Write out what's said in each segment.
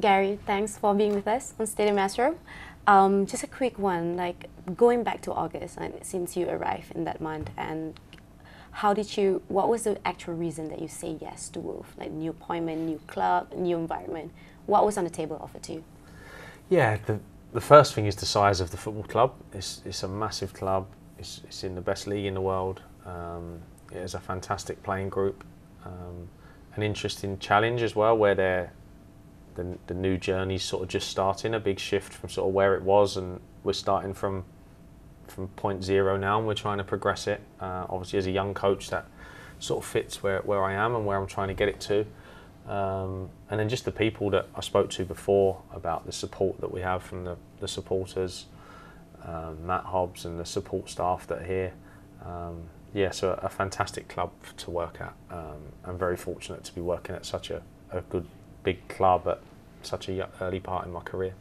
Gary, thanks for being with us on Stadium Astro. Just a quick one, like going back to August, and since you arrived in that month, and what was the actual reason that you say yes to Wolf? Like new appointment, new club, new environment. What was on the table offered to you? Yeah, the first thing is the size of the football club. It's a massive club. It's in the best league in the world. It has a fantastic playing group. An interesting challenge as well, where the new journey's sort of just starting, a big shift from sort of where it was, and we're starting from point zero now, and we're trying to progress it. Obviously, as a young coach, that sort of fits where I am and where I'm trying to get it to. And then just the people that I spoke to before, about the support that we have from the supporters, Matt Hobbs and the support staff that are here. Yeah, so a fantastic club to work at. I'm very fortunate to be working at such a good big club at such a early part in my career.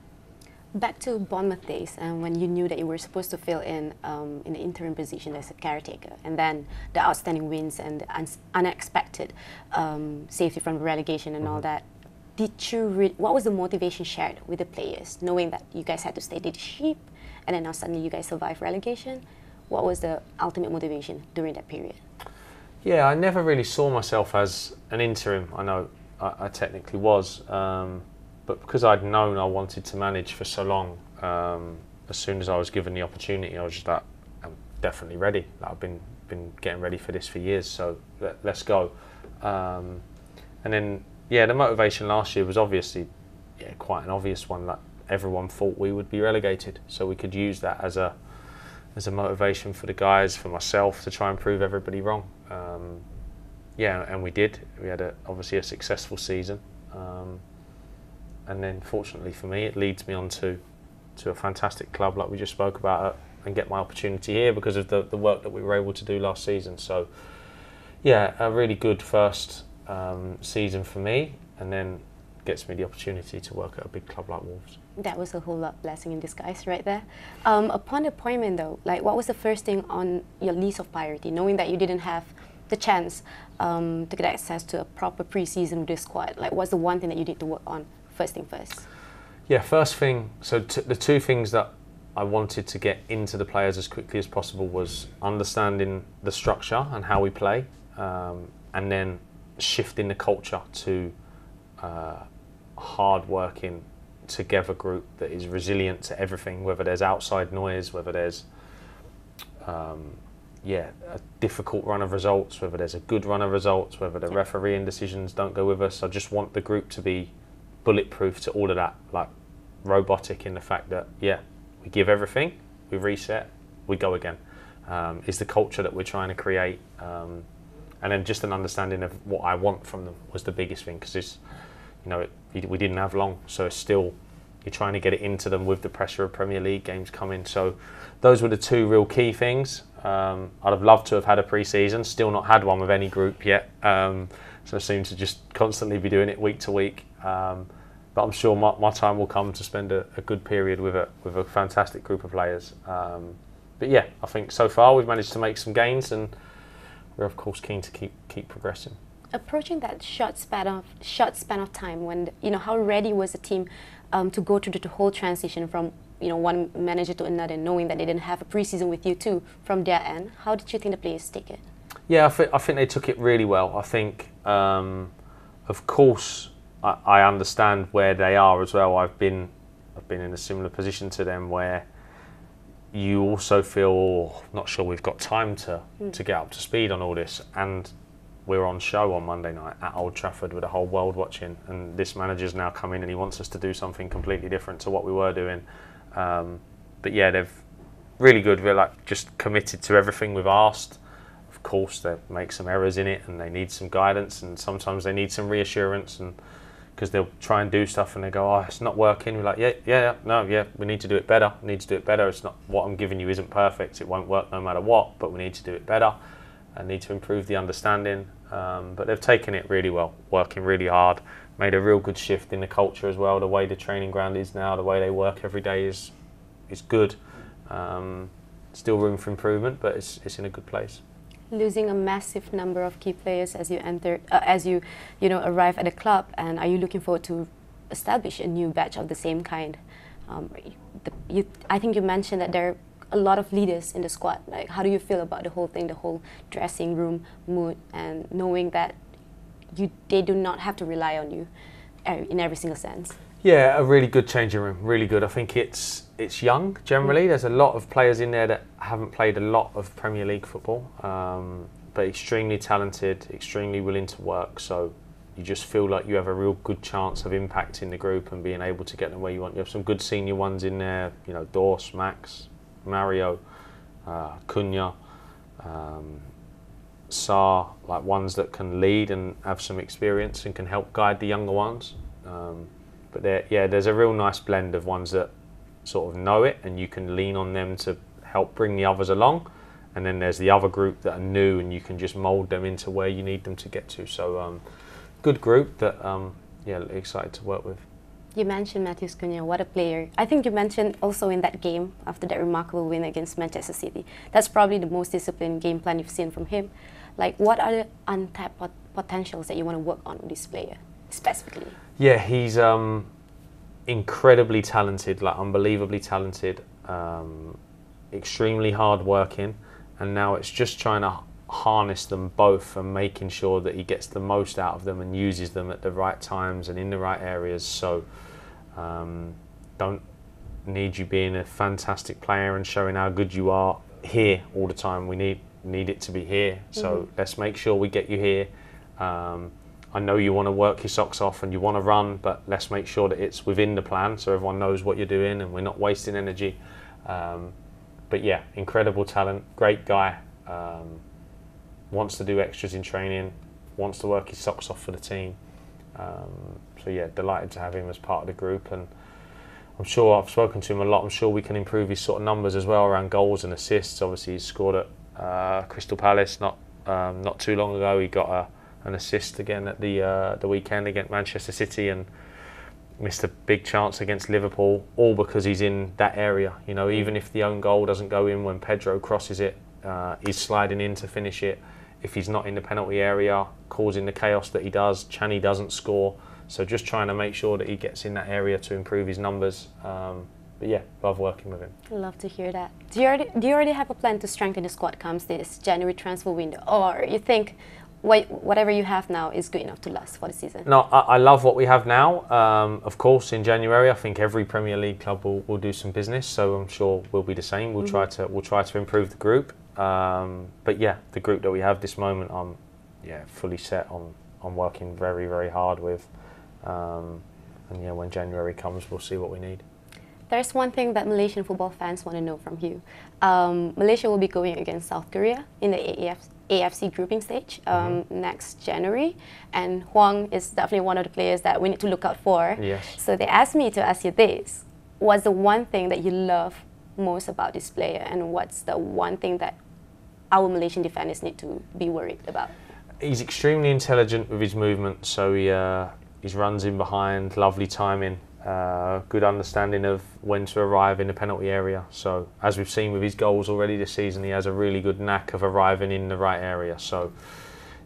Back to Bournemouth days, and when you knew that you were supposed to fill in the interim position as a caretaker, and then the outstanding wins and the unexpected safety from relegation and all that. What was the motivation shared with the players, knowing that you guys had to stay leadership, and then now suddenly you guys survive relegation? What was the ultimate motivation during that period? Yeah, I never really saw myself as an interim. I know I technically was, but because I'd known I wanted to manage for so long, as soon as I was given the opportunity, I was just like, I'm definitely ready. I've been getting ready for this for years, so let's go. And then, yeah, the motivation last year was obviously quite an obvious one. Like, everyone thought we would be relegated, so we could use that as a motivation for the guys, for myself, to try and prove everybody wrong. Yeah, and we did. We had obviously a successful season, and then fortunately for me, it leads me on to a fantastic club like we just spoke about, and get my opportunity here because of the work that we were able to do last season. So yeah, a really good first season for me, and then gets me the opportunity to work at a big club like Wolves. That was a whole lot blessing in disguise right there. Upon the appointment though, like what was the first thing on your list of priority, knowing that you didn't have the chance to get access to a proper pre-season with the squad? Like what's the one thing that you need to work on first thing first? Yeah, first thing, so the two things that I wanted to get into the players as quickly as possible was understanding the structure and how we play, and then shifting the culture to hard-working, together group that is resilient to everything, whether there's outside noise, whether there's a difficult run of results, whether there's a good run of results, whether the refereeing decisions don't go with us. I just want the group to be bulletproof to all of that, like robotic in the fact that, we give everything, we reset, we go again. Is the culture that we're trying to create. And then just an understanding of what I want from them was the biggest thing, because it's, we didn't have long, so it's still, you're trying to get it into them with the pressure of Premier League games coming. So those were the two real key things. I'd have loved to have had a pre-season, still not had one with any group yet. So I seem to just constantly be doing it week to week. But I'm sure my time will come to spend a good period with a fantastic group of players. But yeah, I think so far we've managed to make some gains, and we're of course keen to keep progressing. Approaching that short span of time, when how ready was the team to go through the whole transition from one manager to another, knowing that they didn't have a preseason with you too from their end? How did you think the players take it? Yeah, I think they took it really well. I think, of course, I understand where they are as well. I've been in a similar position to them, where you also feel not sure we've got time to get up to speed on all this, and we're on show on Monday night at Old Trafford with the whole world watching, and this manager's now come in and he wants us to do something completely different to what we were doing. But yeah, they've really good. We're just committed to everything we've asked. Of course, they make some errors in it, and they need some guidance, and sometimes they need some reassurance, and because they'll try and do stuff and they go, oh, it's not working. We're like, we need to do it better. We need to do it better. It's not, what I'm giving you isn't perfect. It won't work no matter what, but we need to do it better. I need to improve the understanding. But they've taken it really well, working really hard, made a real good shift in the culture as well. The way the training ground is now, the way they work every day is good. Still room for improvement, but it's in a good place. Losing a massive number of key players as you arrive at the club, and are you looking forward to establish a new batch of the same kind. I think you mentioned that there are a lot of leaders in the squad. Like, how do you feel about the whole thing, the whole dressing room mood, and knowing that they do not have to rely on you in every single sense? Yeah, a really good changing room, really good. I think it's young generally. There's a lot of players in there that haven't played a lot of Premier League football, but extremely talented, extremely willing to work. So you just feel like you have a real good chance of impacting the group and being able to get them where you want. You have some good senior ones in there, you know, Dors, Max, Mario, Cunha, Sa, like ones that can lead and have some experience and can help guide the younger ones. But there's a real nice blend of ones that sort of know it and you can lean on them to help bring the others along. And then there's the other group that are new and you can just mould them into where you need them to get to. So good group that, excited to work with. You mentioned Matheus Cunha, what a player. I think you mentioned also in that game, after that remarkable win against Manchester City, that's probably the most disciplined game plan you've seen from him. Like, what are the untapped potentials that you want to work on with this player, specifically? Yeah, he's incredibly talented, like unbelievably talented, extremely hard-working, and now it's just trying to harness them both and making sure that he gets the most out of them and uses them at the right times and in the right areas. So don't need you being a fantastic player and showing how good you are here all the time. We need it to be here. So let's make sure we get you here. I know you want to work your socks off and you want to run, but let's make sure that it's within the plan so everyone knows what you're doing and we're not wasting energy. But yeah, incredible talent, great guy. Wants to do extras in training, wants to work his socks off for the team. So yeah, delighted to have him as part of the group, and I'm sure I've spoken to him a lot. I'm sure we can improve his sort of numbers as well around goals and assists. Obviously, he's scored at Crystal Palace not too long ago. He got an assist again at the weekend against Manchester City, and missed a big chance against Liverpool, all because he's in that area. You know, even if the own goal doesn't go in when Pedro crosses it, he's sliding in to finish it. If he's not in the penalty area, causing the chaos that he does, Channy doesn't score. So just trying to make sure that he gets in that area to improve his numbers. But yeah, love working with him. Love to hear that. Do you already have a plan to strengthen the squad comes this January transfer window? Or you think whatever you have now is good enough to last for the season? No, I love what we have now. Of course, in January, I think every Premier League club will do some business. So I'm sure we'll be the same. We'll try to improve the group. But yeah, the group that we have this moment, I'm fully set on working very, very hard with. And yeah, when January comes, we'll see what we need. There's one thing that Malaysian football fans want to know from you. Malaysia will be going against South Korea in the AFC grouping stage next January, and Hwang is definitely one of the players that we need to look out for. Yes. So they asked me to ask you this: what's the one thing that you love most about this player, and what's the one thing that our Malaysian defenders need to be worried about? He's extremely intelligent with his movement, so he runs in behind, lovely timing, good understanding of when to arrive in the penalty area. So as we've seen with his goals already this season, he has a really good knack of arriving in the right area. So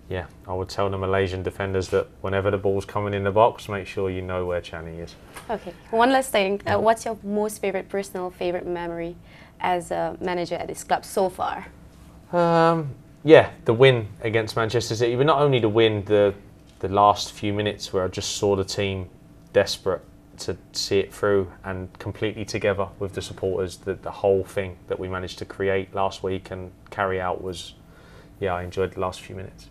yeah, I would tell the Malaysian defenders that whenever the ball's coming in the box, make sure you know where Channy is. Okay, one last thing. What's your most personal favorite memory as a manager at this club so far? Yeah, the win against Manchester City, but not only the win, the last few minutes where I just saw the team desperate to see it through and completely together with the supporters. The whole thing that we managed to create last week and carry out was, yeah, I enjoyed the last few minutes.